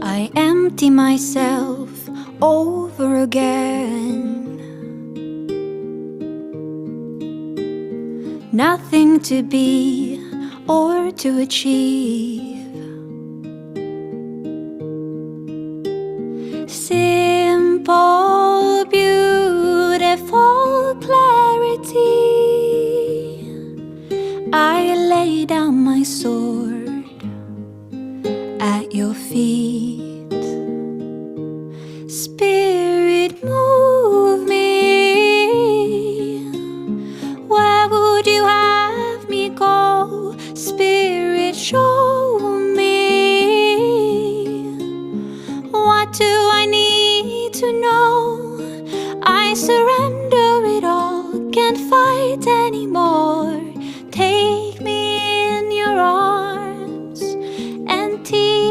I empty myself over again. Nothing to be or to achieve. Simple, beautiful clarity. I lay down my sword at your feet.